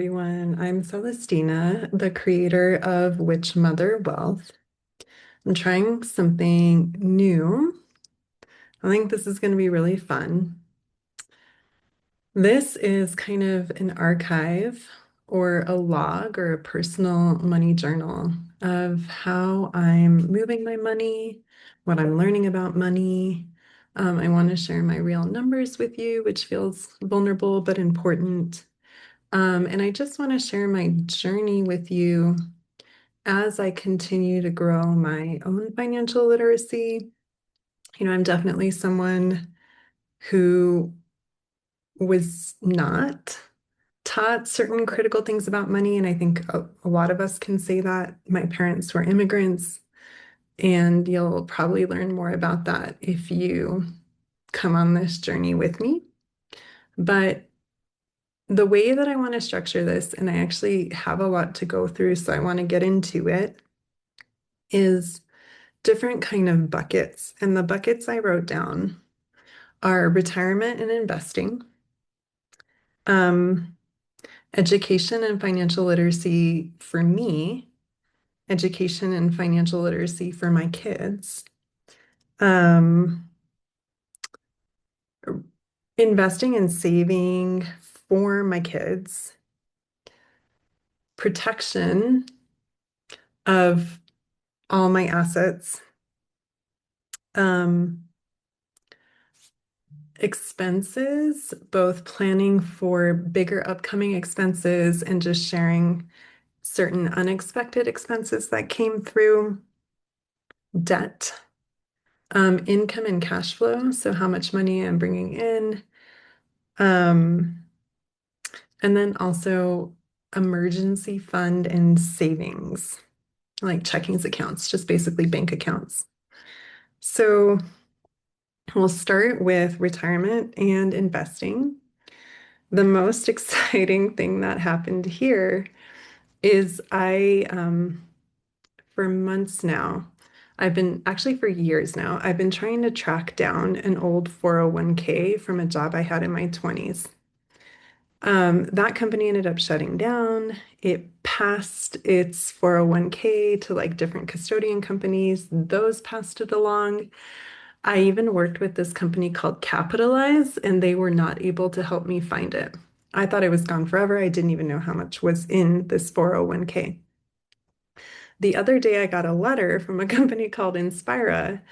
Everyone, I'm Celestina, the creator of Witch Mother Wealth. I'm trying something new. I think this is going to be really fun. This is kind of an archive or a log or a personal money journal of how I'm moving my money, what I'm learning about money. I want to share my real numbers with you, which feels vulnerable but important. And I just want to share my journey with you as I continue to grow my own financial literacy. I'm definitely someone who was not taught certain critical things about money. And I think a lot of us can say that. My parents were immigrants, and you'll probably learn more about that if you come on this journey with me. But the way that I want to structure this, and I actually have a lot to go through, so I want to get into it, is different kind of buckets. And the buckets I wrote down are retirement and investing, um, education and financial literacy for me, education and financial literacy for my kids, um, investing and saving for my kids, protection of all my assets, um, expenses, both planning for bigger upcoming expenses and just sharing certain unexpected expenses that came through, debt, income and cash flow, so how much money I'm bringing in, um, and then also emergency fund and savings, like checkings accounts, just basically bank accounts. So we'll start with retirement and investing. The most exciting thing that happened here is for months now, I've been actually for years now, I've been trying to track down an old 401k from a job I had in my 20s. That company ended up shutting down. It passed its 401k to like different custodian companies. Those passed it along. I even worked with this company called Capitalize, and they were not able to help me find it. I thought it was gone forever. I didn't even know how much was in this 401k. The other day, I got a letter from a company called Inspira,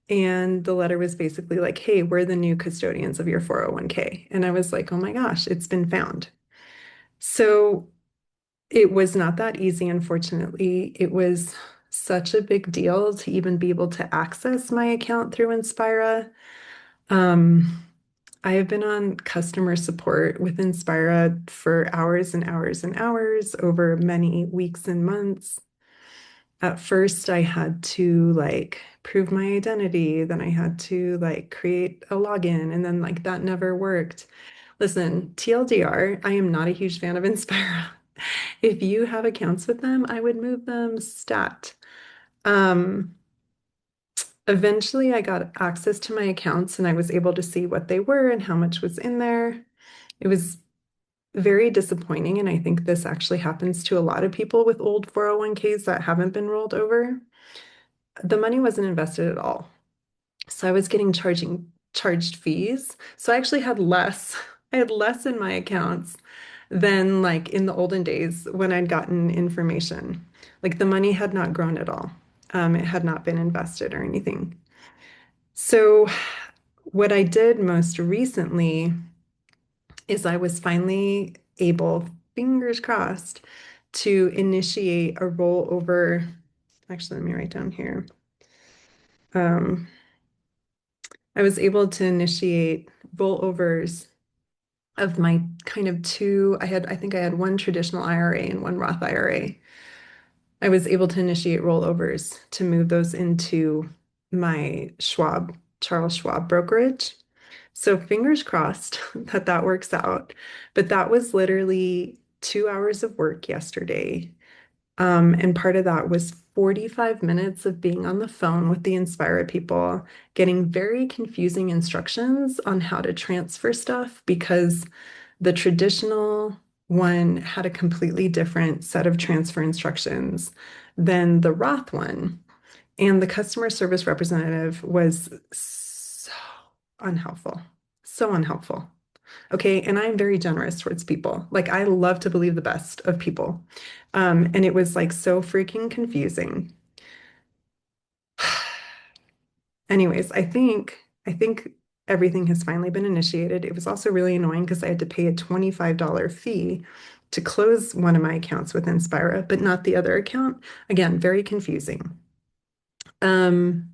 and the letter was basically like, hey, we're the new custodians of your 401k. And I was like, oh my gosh, it's been found. So it was not that easy, unfortunately. It was such a big deal to even be able to access my account through Inspira. Um, I have been on customer support with Inspira for hours and hours and hours over many weeks and months. At first, I had to like prove my identity, then I had to like create a login, and then like that never worked. Listen, TLDR, I am not a huge fan of Inspira. If you have accounts with them, I would move them stat. Um, Eventually, I got access to my accounts and I was able to see what they were and how much was in there. It was very disappointing. And I think this actually happens to a lot of people with old 401ks that haven't been rolled over. The money wasn't invested at all. So I was getting charged fees. So I actually had less. I had less in my accounts than like in the olden days when I'd gotten information. Like the money had not grown at all. It had not been invested or anything. So what I did most recently is I was finally able, fingers crossed, to initiate a rollover. Actually, let me write down here. Um, I was able to initiate rollovers of my kind of two. I think I had one traditional IRA and one Roth IRA. I was able to initiate rollovers to move those into my Charles Schwab brokerage. So fingers crossed that that works out. But that was literally 2 hours of work yesterday. And part of that was 45 minutes of being on the phone with the Inspira people, getting very confusing instructions on how to transfer stuff because the traditional one had a completely different set of transfer instructions than the Roth one. And the customer service representative was so unhelpful, so unhelpful. Okay. And I'm very generous towards people. Like, I love to believe the best of people. And it was like so freaking confusing. Anyways, I think everything has finally been initiated. It was also really annoying because I had to pay a $25 fee to close one of my accounts with Inspira, but not the other account. Again, very confusing. Um,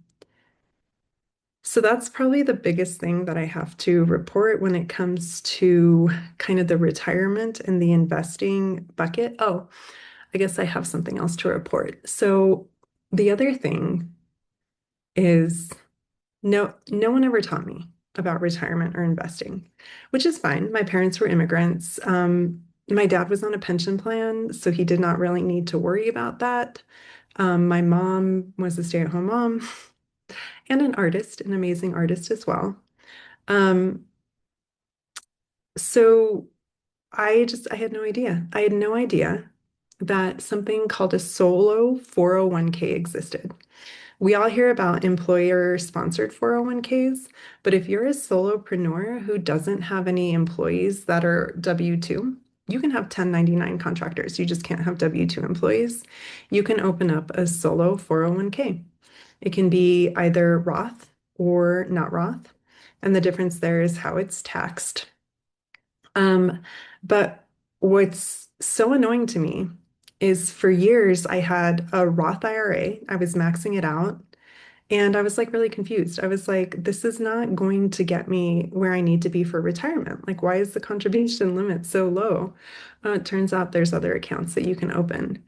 so that's probably the biggest thing that I have to report when it comes to kind of the retirement and the investing bucket. Oh, I guess I have something else to report. So the other thing is no one ever taught me about retirement or investing, which is fine. My parents were immigrants. My dad was on a pension plan, so he did not really need to worry about that. My mom was a stay-at-home mom and an artist, an amazing artist as well. Um, so I had no idea. I had no idea that something called a solo 401k existed. We all hear about employer-sponsored 401ks, but if you're a solopreneur who doesn't have any employees that are W-2, you can have 1099 contractors. You just can't have W-2 employees. You can open up a solo 401k. It can be either Roth or not Roth, and the difference there is how it's taxed. Um, but what's so annoying to me is for years I had a Roth IRA. I was maxing it out. And I was like really confused. I was like, this is not going to get me where I need to be for retirement. Like, why is the contribution limit so low? It turns out there's other accounts that you can open.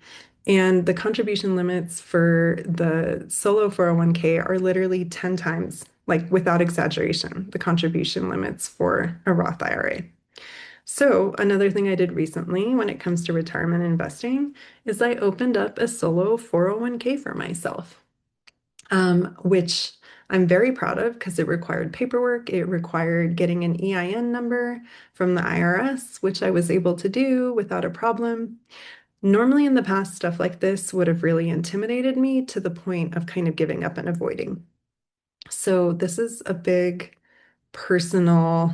And the contribution limits for the solo 401k are literally 10 times, like without exaggeration, the contribution limits for a Roth IRA. So, another thing I did recently when it comes to retirement investing is I opened up a solo 401k for myself, which I'm very proud of because it required paperwork. It required getting an EIN number from the IRS, which I was able to do without a problem. Normally, in the past, stuff like this would have really intimidated me to the point of kind of giving up and avoiding. So, this is a big personal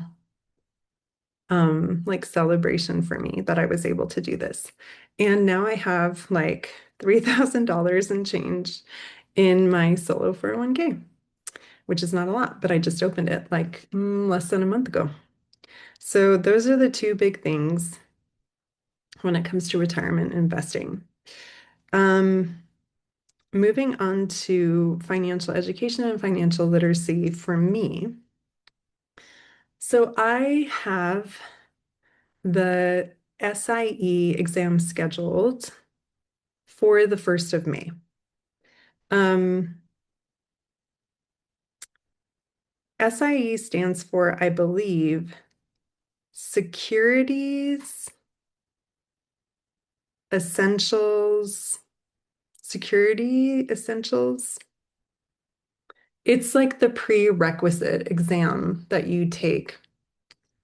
like celebration for me that I was able to do this. And now I have like $3,000 and change in my solo 401k, which is not a lot, but I just opened it like less than a month ago. So those are the two big things when it comes to retirement investing. Um, Moving on to financial education and financial literacy for me. So I have the SIE exam scheduled for the 1st of May. Um, SIE stands for, I believe, Securities Essentials, Security Essentials. It's like the prerequisite exam that you take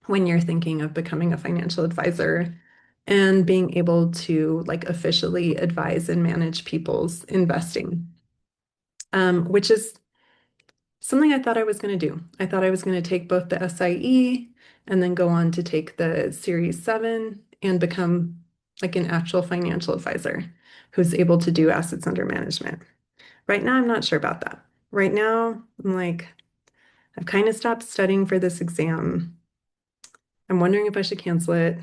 when you're thinking of becoming a financial advisor and being able to like officially advise and manage people's investing, which is something I thought I was going to do. I thought I was going to take both the SIE and then go on to take the Series 7 and become like an actual financial advisor who's able to do assets under management. Right now, I'm not sure about that. Right now, I'm like, I've kind of stopped studying for this exam. I'm wondering if I should cancel it.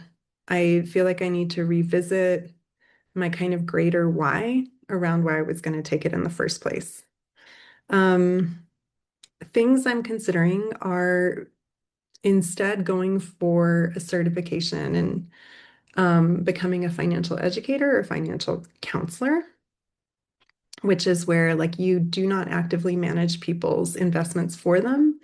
I feel like I need to revisit my kind of greater why around why I was going to take it in the first place. Um, Things I'm considering are instead going for a certification and becoming a financial educator or financial counselor, which is where like you do not actively manage people's investments for them,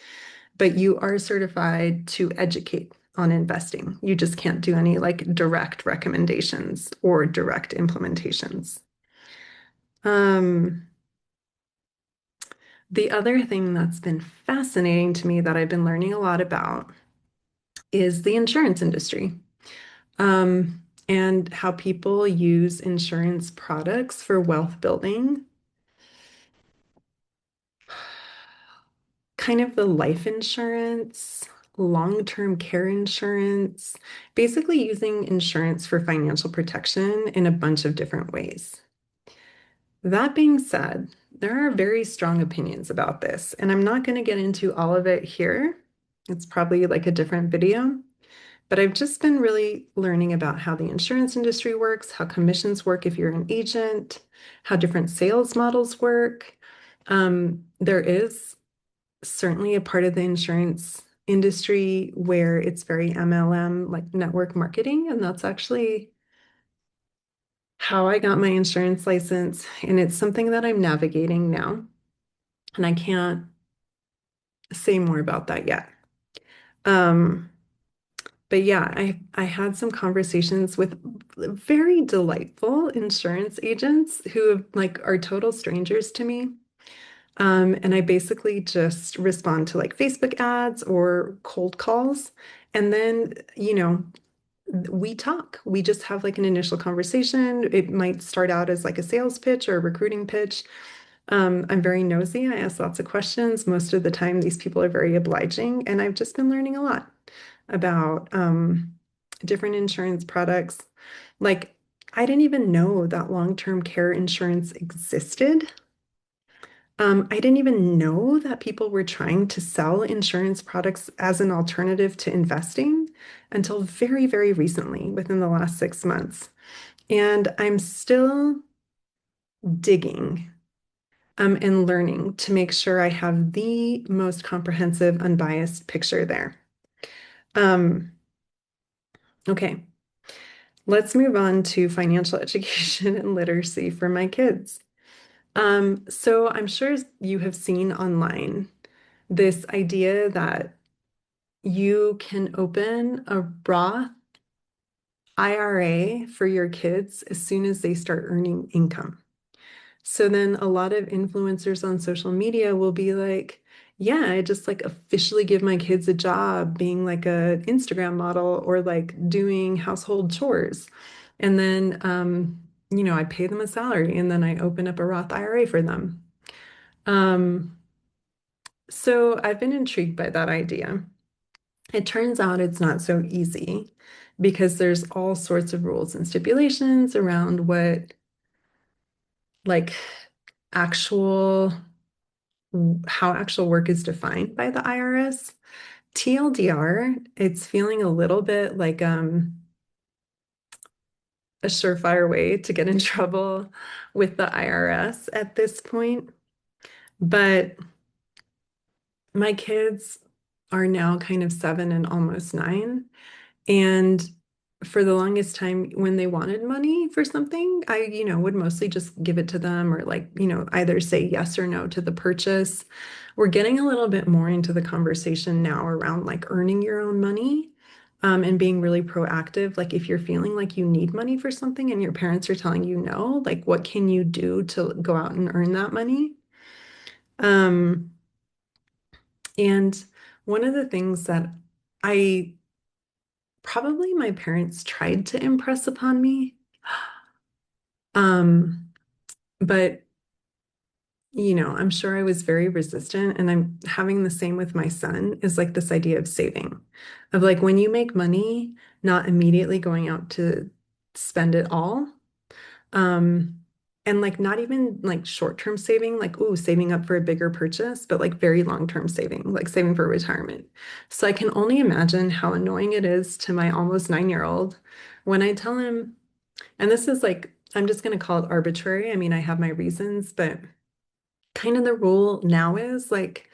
but you are certified to educate on investing. You just can't do any like direct recommendations or direct implementations. Um, the other thing that's been fascinating to me that I've been learning a lot about is the insurance industry. and how people use insurance products for wealth building, kind of the life insurance, long-term care insurance, basically using insurance for financial protection in a bunch of different ways. That being said, there are very strong opinions about this, and I'm not going to get into all of it here. It's probably like a different video, but I've just been really learning about how the insurance industry works, how commissions work if you're an agent, how different sales models work. There is certainly a part of the insurance industry where it's very MLM, like network marketing, and that's actually how I got my insurance license, and it's something that I'm navigating now, and I can't say more about that yet. Um, but yeah, I had some conversations with very delightful insurance agents who like are total strangers to me. And I basically just respond to like Facebook ads or cold calls. And then, we talk. We just have like an initial conversation. It might start out as like a sales pitch or a recruiting pitch. I'm very nosy. I ask lots of questions. Most of the time, these people are very obliging, and I've just been learning a lot about different insurance products. Like, I didn't even know that long-term care insurance existed. I didn't even know that people were trying to sell insurance products as an alternative to investing until very, very recently, within the last 6 months. And I'm still digging and learning to make sure I have the most comprehensive, unbiased picture there. Um, okay, let's move on to financial education and literacy for my kids. So I'm sure you have seen online this idea that you can open a Roth IRA for your kids as soon as they start earning income. So then a lot of influencers on social media will be like, yeah, I just like officially give my kids a job being like a Instagram model or like doing household chores. And then, I pay them a salary and then I open up a Roth IRA for them. Um, so I've been intrigued by that idea. It turns out it's not so easy because there's all sorts of rules and stipulations around what like actual how actual work is defined by the IRS. TLDR, it's feeling a little bit like a surefire way to get in trouble with the IRS at this point. But my kids are now kind of 7 and almost 9. And for the longest time, when they wanted money for something, I, would mostly just give it to them or like, either say yes or no to the purchase. We're getting a little bit more into the conversation now around like earning your own money, and being really proactive. Like if you're feeling like you need money for something and your parents are telling you no, like what can you do to go out and earn that money? Um, and one of the things that I probably my parents tried to impress upon me. Um, but I'm sure I was very resistant, and I'm having the same with my son is like this idea of saving, of like when you make money, not immediately going out to spend it all. Um, and like not even like short-term saving, like, ooh, saving up for a bigger purchase, but like very long-term saving, like saving for retirement. So I can only imagine how annoying it is to my almost 9-year-old when I tell him, and this is like, I'm just going to call it arbitrary. I mean, I have my reasons, but kind of the rule now is like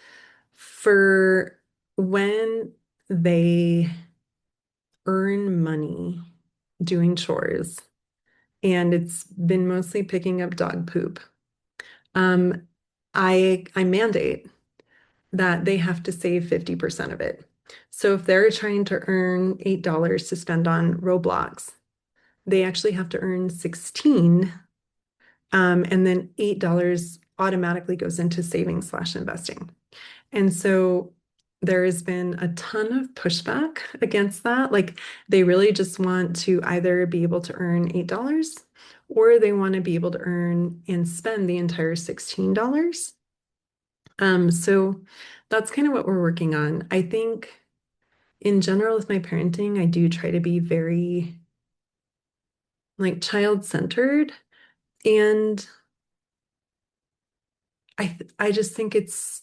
for when they earn money doing chores, and it's been mostly picking up dog poop. Um, I mandate that they have to save 50% of it. So if they're trying to earn $8 to spend on Roblox, they actually have to earn 16, and then $8 automatically goes into saving slash investing. And so there has been a ton of pushback against that. Like they really just want to either be able to earn $8 or they want to be able to earn and spend the entire $16. So that's kind of what we're working on. I think in general with my parenting, I do try to be very like child-centered and I just think it's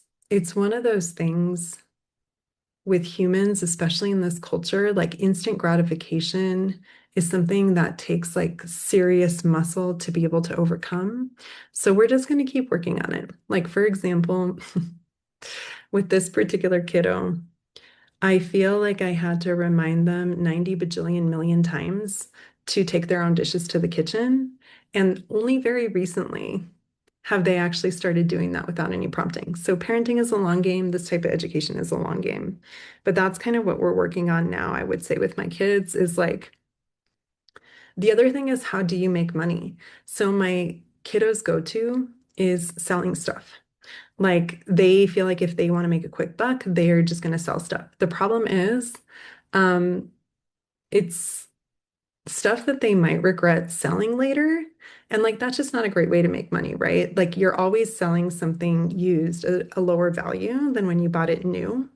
one of those things with humans, especially in this culture, like instant gratification is something that takes like serious muscle to be able to overcome. So we're just going to keep working on it. Like, for example, with this particular kiddo, I feel like I had to remind them 90 bajillion million times to take their own dishes to the kitchen. And only very recently have they actually started doing that without any prompting. So parenting is a long game. This type of education is a long game. But that's kind of what we're working on now, I would say, with my kids is like the other thing is how do you make money? So my kiddos go-to is selling stuff. Like they feel like if they want to make a quick buck, they're just going to sell stuff. The problem is, um, it's stuff that they might regret selling later. And like that's just not a great way to make money, right? Like you're always selling something used a lower value than when you bought it new.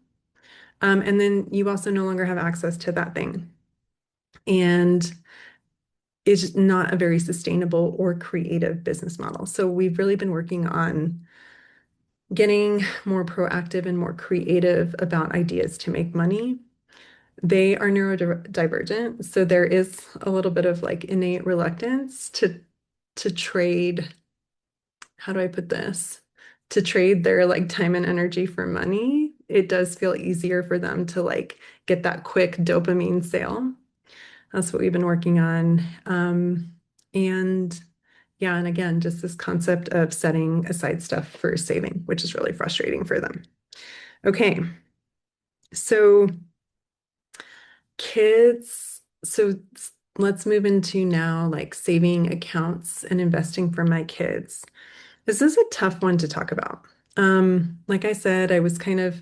And then you also no longer have access to that thing. And it's not a very sustainable or creative business model. So we've really been working on getting more proactive and more creative about ideas to make money. They are neurodivergent, so there is a little bit of like innate reluctance to trade, how do I put this? To trade their like time and energy for money. It does feel easier for them to like get that quick dopamine sale. That's what we've been working on. And yeah, and again, just this concept of setting aside stuff for saving, which is really frustrating for them. Okay, so kids, let's move into now like saving accounts and investing for my kids. This is a tough one to talk about. Like I said, I was kind of,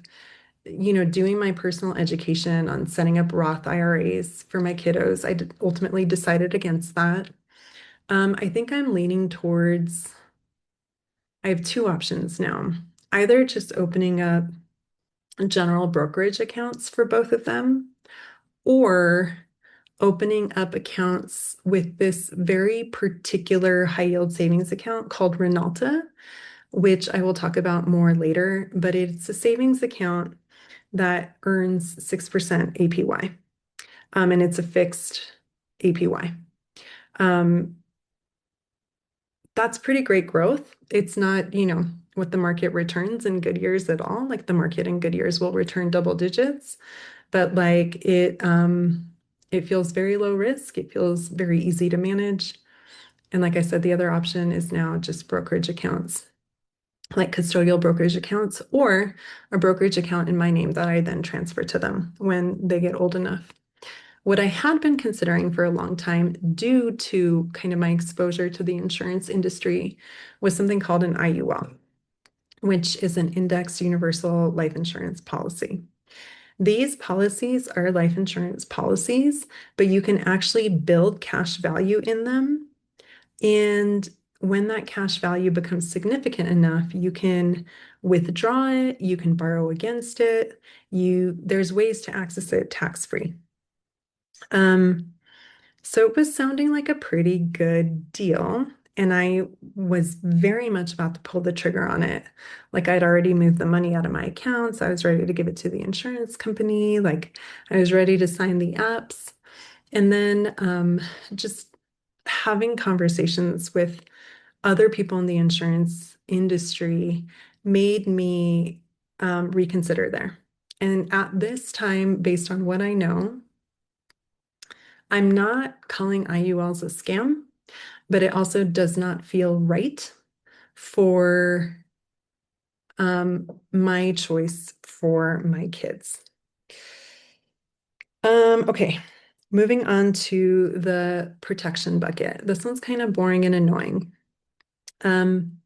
doing my personal education on setting up Roth IRAs for my kiddos. Ultimately decided against that. I think I'm leaning towards, I have two options now. Either just opening up general brokerage accounts for both of them, or opening up accounts with this very particular high yield savings account called Renalta, which I will talk about more later, but it's a savings account that earns 6% APY, and it's a fixed APY. Um, that's pretty great growth. It's not, what the market returns in good years at all. Like the market in good years will return double digits, but like it feels very low risk. It feels very easy to manage. And like I said, the other option is now just brokerage accounts, like custodial brokerage accounts, or a brokerage account in my name that I then transfer to them when they get old enough. What I had been considering for a long time, due to kind of my exposure to the insurance industry, was something called an IUL, which is an indexed universal life insurance policy. These policies are life insurance policies, but you can actually build cash value in them. And when that cash value becomes significant enough, you can withdraw it, you can borrow against it, there's ways to access it tax-free. Um, so it was sounding like a pretty good deal. And I was very much about to pull the trigger on it. Like I'd already moved the money out of my accounts. I was ready to give it to the insurance company. Like I was ready to sign the apps. And then just having conversations with other people in the insurance industry made me reconsider there. And at this time, based on what I know, I'm not calling IULs a scam, but it also does not feel right for my choice for my kids. Okay, moving on to the protection bucket. This one's kind of boring and annoying. Um,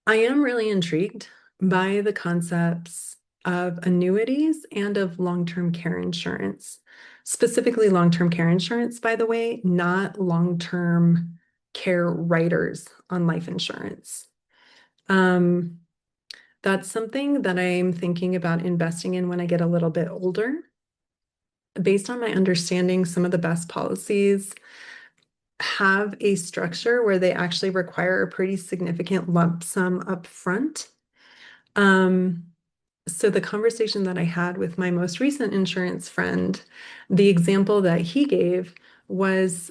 I am really intrigued by the concepts of annuities and of long-term care insurance. Specifically, long-term care insurance, by the way, not long-term care riders on life insurance. Um, that's something that I'm thinking about investing in when I get a little bit older. Based on my understanding, some of the best policies have a structure where they actually require a pretty significant lump sum up front. Um, so the conversation that I had with my most recent insurance friend, the example that he gave was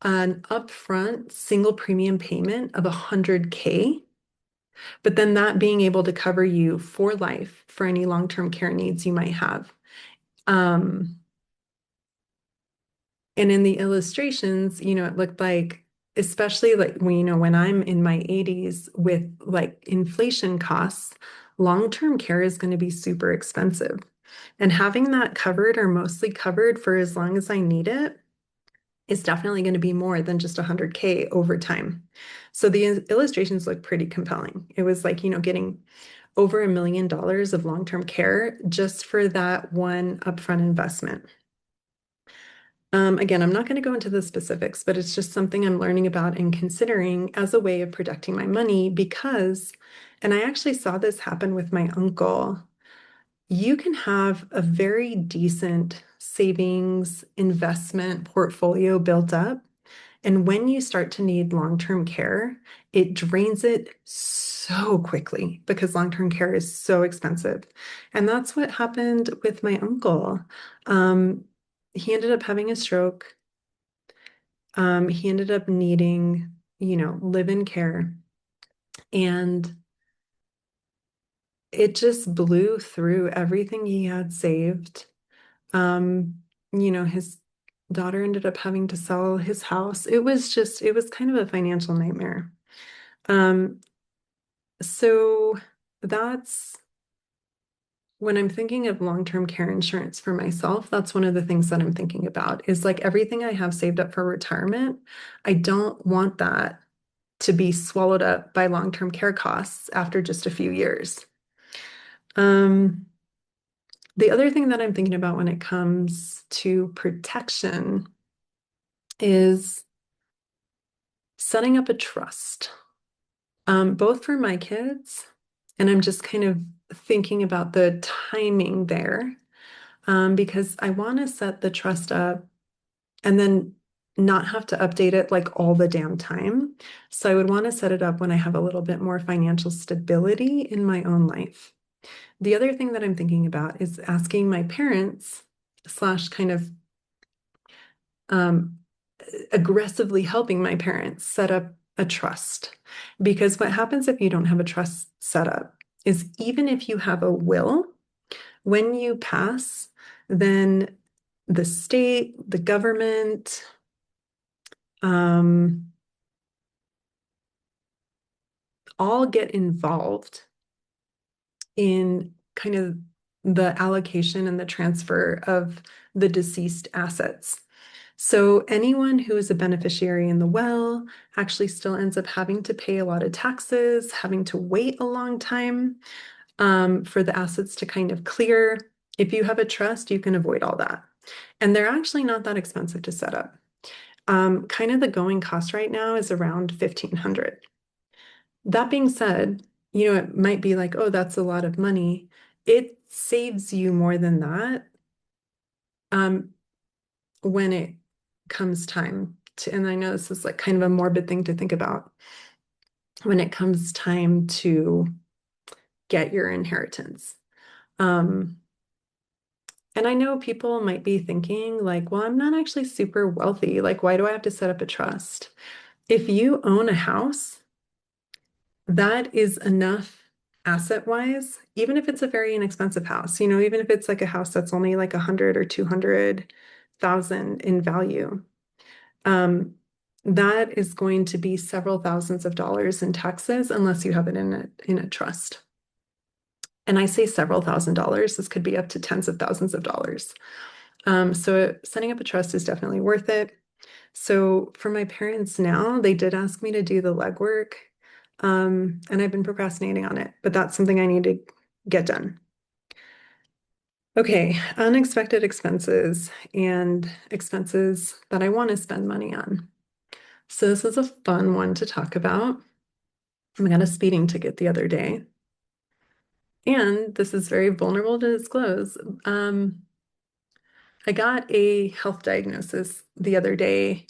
an upfront single premium payment of 100K, but then that being able to cover you for life for any long-term care needs you might have. Um, And in the illustrations, it looked like, especially like when, when I'm in my 80s with like inflation costs, long-term care is going to be super expensive. And having that covered or mostly covered for as long as I need it is definitely going to be more than just 100K over time. So the illustrations look pretty compelling. It was like, getting over $1 million of long-term care just for that one upfront investment. Again, I'm not going to go into the specifics, but it's just something I'm learning about and considering as a way of protecting my money because, and I actually saw this happen with my uncle, you can have a very decent savings investment portfolio built up. And when you start to need long-term care, it drains it so quickly because long-term care is so expensive. And that's what happened with my uncle. Um, he ended up having a stroke. He ended up needing, live-in care. And it just blew through everything he had saved. Um, his daughter ended up having to sell his house. It was kind of a financial nightmare. Um, so that's when I'm thinking of long-term care insurance for myself, that's one of the things that I'm thinking about is like everything I have saved up for retirement. I don't want that to be swallowed up by long-term care costs after just a few years. Um, the other thing that I'm thinking about when it comes to protection is setting up a trust, both for my kids, and I'm just kind of thinking about the timing there, because I want to set the trust up and then not have to update it like all the damn time. So I would want to set it up when I have a little bit more financial stability in my own life. The other thing that I'm thinking about is asking my parents slash kind of um, aggressively helping my parents set up a trust. Because what happens if you don't have a trust set up is even if you have a will, when you pass, then the state, the government, um, all get involved in kind of the allocation and the transfer of the deceased assets. So anyone who is a beneficiary in the will actually still ends up having to pay a lot of taxes, having to wait a long time for the assets to kind of clear. If you have a trust, you can avoid all that. And they're actually not that expensive to set up. Kind of the going cost right now is around 1,500. That being said, it might be like, oh, that's a lot of money. It saves you more than that um, when it comes time to, and I know this is like kind of a morbid thing to think about, when it comes time to get your inheritance. Um, and I know people might be thinking like, well, I'm not actually super wealthy. Like, why do I have to set up a trust? If you own a house, that is enough asset wise, even if it's a very inexpensive house, even if it's like a house that's only like 100 or 200,000 in value, um, that is going to be several thousands of dollars in taxes unless you have it in a trust. And I say several $1,000s, this could be up to tens of thousands of dollars. So setting up a trust is definitely worth it. So for my parents now, they did ask me to do the legwork. And I've been procrastinating on it, but that's something I need to get done. Okay, unexpected expenses and expenses that I want to spend money on. So this is a fun one to talk about. I got a speeding ticket the other day, and this is very vulnerable to disclose. I got a health diagnosis the other day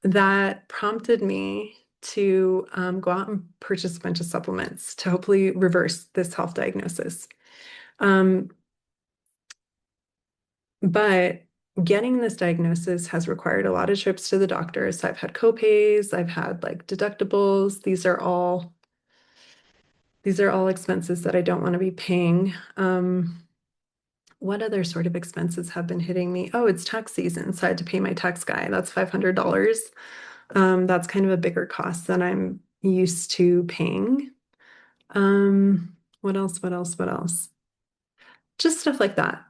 that prompted me to go out and purchase a bunch of supplements to hopefully reverse this health diagnosis. Um, but getting this diagnosis has required a lot of trips to the doctor. So I've had copays, I've had like deductibles. These are all expenses that I don't want to be paying. What other sort of expenses have been hitting me? Oh, it's tax season, so I had to pay my tax guy. That's $500. That's kind of a bigger cost than I'm used to paying. What else? What else? What else? Just stuff like that.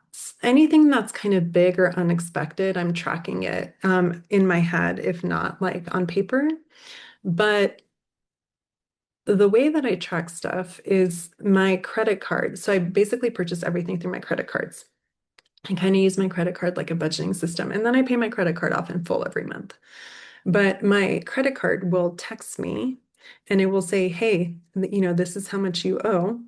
Anything that's kind of big or unexpected, I'm tracking it in my head, if not like on paper. But the way that I track stuff is my credit card. So I basically purchase everything through my credit cards. I kind of use my credit card like a budgeting system, and then I pay my credit card off in full every month. But my credit card will text me and it will say, hey, this is how much you owe.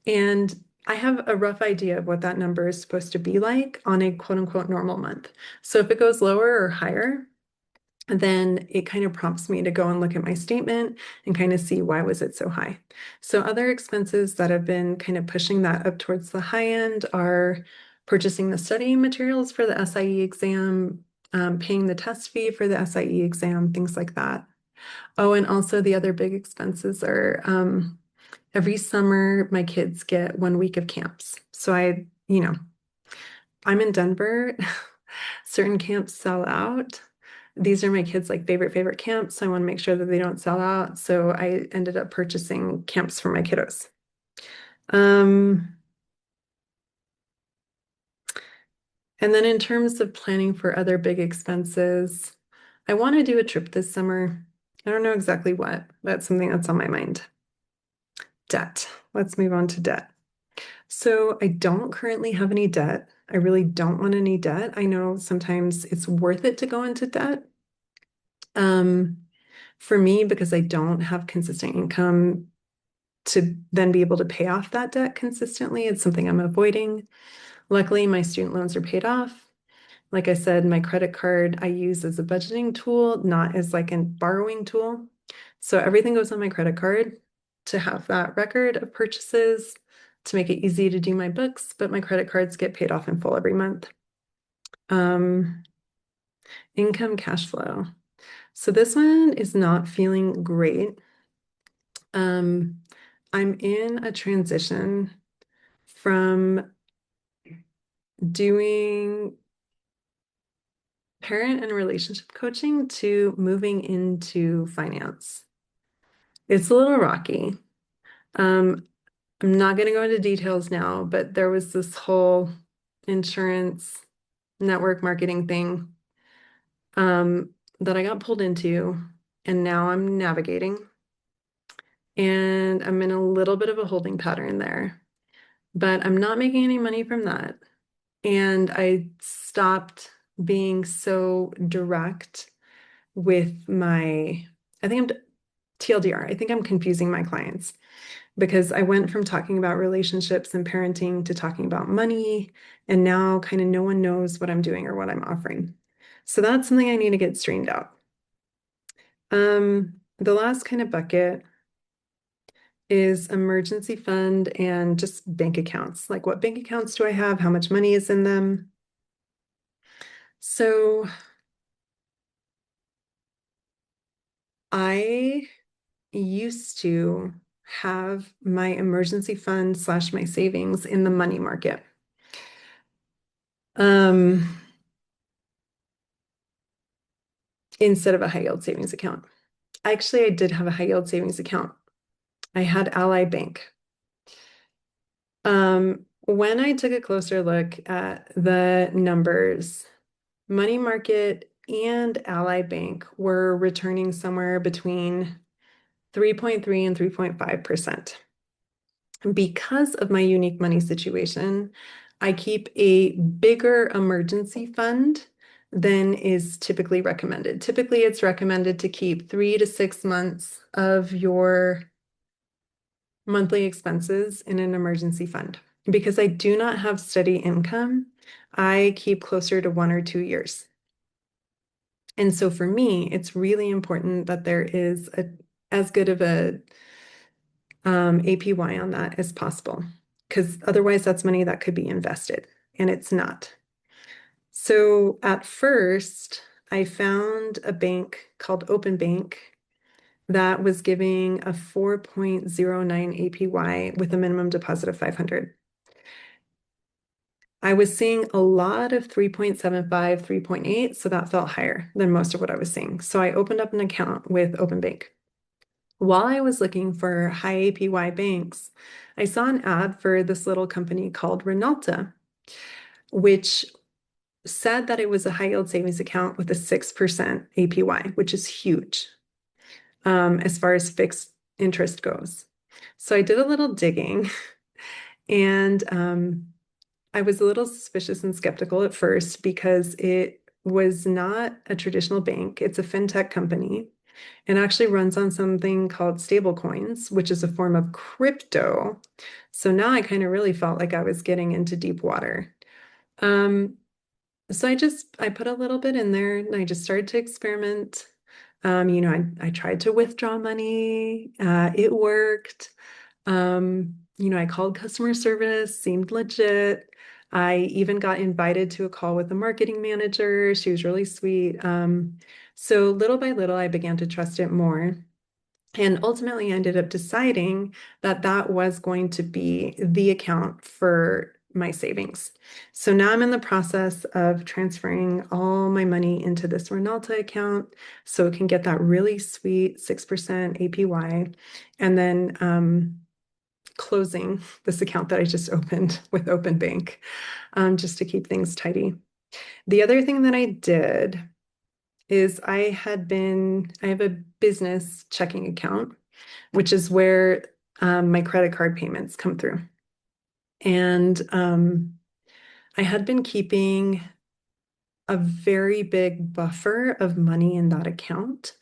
And I have a rough idea of what that number is supposed to be like on a quote unquote normal month. So if it goes lower or higher, then it kind of prompts me to go and look at my statement and kind of see why was it so high. So other expenses that have been kind of pushing that up towards the high end are purchasing the study materials for the SIE exam, paying the test fee for the SIE exam, things like that. Oh, and also the other big expenses are every summer my kids get 1 week of camps. So I'm in Denver. Certain camps sell out. These are my kids' like favorite camps. So I want to make sure that they don't sell out. So I ended up purchasing camps for my kiddos. Um, and then in terms of planning for other big expenses, I want to do a trip this summer. I don't know exactly what. That's something that's on my mind. Debt. Let's move on to debt. So I don't currently have any debt. I really don't want any debt. I know sometimes it's worth it to go into debt. Um, for me, because I don't have consistent income to then be able to pay off that debt consistently, it's something I'm avoiding. Luckily, my student loans are paid off. Like I said, my credit card I use as a budgeting tool, not as like a borrowing tool. So everything goes on my credit card to have that record of purchases to make it easy to do my books, but my credit cards get paid off in full every month. Um, income cash flow. So this one is not feeling great. Um, I'm in a transition from doing parent and relationship coaching to moving into finance. It's a little rocky. Um, I'm not going to go into details now, but there was this whole insurance network marketing thing that I got pulled into, and now I'm navigating. And I'm in a little bit of a holding pattern there, but I'm not making any money from that. And I stopped being so direct with I think I'm TLDR, I think I'm confusing my clients because I went from talking about relationships and parenting to talking about money, and now kind of no one knows what I'm doing or what I'm offering. So that's something I need to get straightened out. The last kind of bucket is emergency fund and just bank accounts. Like what bank accounts do I have? How much money is in them? So I used to have my emergency fund slash my savings in the money market. Um, Instead of a high yield savings account. Actually, I did have a high yield savings account. I had Ally Bank. When I took a closer look at the numbers, money market and Ally Bank were returning somewhere between 3.3 and 3.5%. Because of my unique money situation, I keep a bigger emergency fund than is typically recommended. Typically, it's recommended to keep 3 to 6 months of your monthly expenses in an emergency fund. Because I do not have steady income, I keep closer to 1 or 2 years. And so for me, it's really important that there is as good of a APY on that as possible, because otherwise that's money that could be invested, and it's not. So at first, I found a bank called Open Bank that was giving a 4.09 APY with a minimum deposit of 500. I was seeing a lot of 3.75, 3.8, so that felt higher than most of what I was seeing. So I opened up an account with Open Bank. While I was looking for high APY banks, I saw an ad for this little company called Renalta, which said that it was a high yield savings account with a 6% APY, which is huge as far as fixed interest goes. So I did a little digging and I was a little suspicious and skeptical at first because it was not a traditional bank. It's a fintech company and actually runs on something called stablecoins, which is a form of crypto. So now I kind of really felt like I was getting into deep water. Um, so I put a little bit in there and I just started to experiment. I tried to withdraw money. It worked. I called customer service, seemed legit. I even got invited to a call with the marketing manager. She was really sweet. So little by little, I began to trust it more. And ultimately, I ended up deciding that that was going to be the account for my savings. So now I'm in the process of transferring all my money into this Renalta account so it can get that really sweet 6% APY. And then closing this account that I just opened with Open Bank just to keep things tidy. The other thing that I did is I have a business checking account, which is where my credit card payments come through. And I had been keeping a very big buffer of money in that account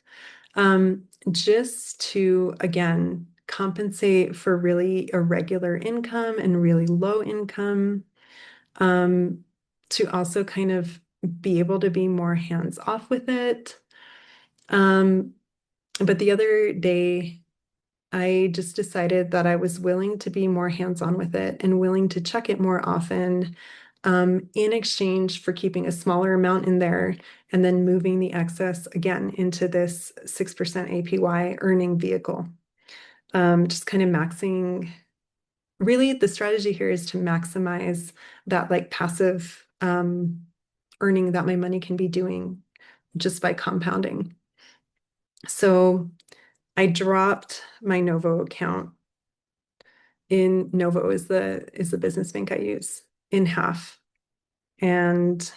just to, again, compensate for really irregular income and really low income, to also kind of be able to be more hands off with it. But the other day, I just decided that I was willing to be more hands-on with it and willing to check it more often, in exchange for keeping a smaller amount in there and then moving the excess again into this 6% APY earning vehicle. Just kind of maxing. Really, the strategy here is to maximize that like passive earning that my money can be doing just by compounding. So I dropped my Novo account. In Novo is the business bank I use, in half. And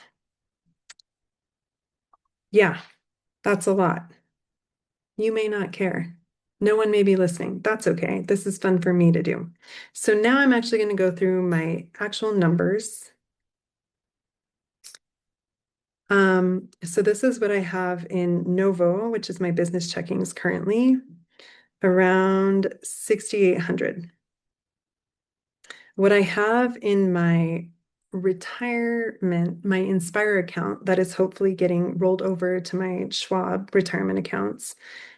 yeah, that's a lot. You may not care. No one may be listening. That's okay. This is fun for me to do. So now I'm actually going to go through my actual numbers. So this is what I have in Novo, which is my business checkings currently, around 6,800. What I have in my retirement, my Inspire account that is hopefully getting rolled over to my Schwab retirement accounts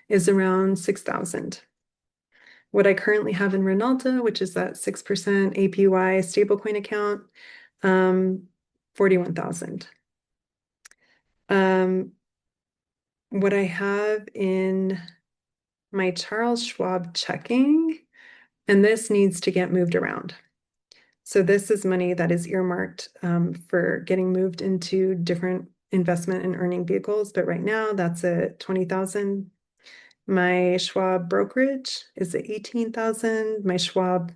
is around 6,000. What I currently have in Renalta, which is that 6% APY stablecoin account, 41,000. What I have in my Charles Schwab checking, and this needs to get moved around. So this is money that is earmarked for getting moved into different investment and earning vehicles. But right now that's at 20,000. My Schwab brokerage is at 18,000. My Schwab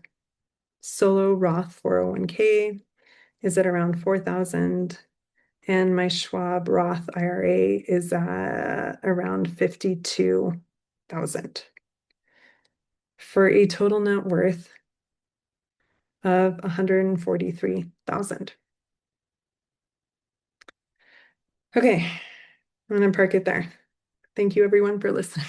solo Roth 401k is at around 4,000. And my Schwab Roth IRA is at around 52,000. for a total net worth of 143,000. Okay, I'm gonna park it there. Thank you everyone for listening.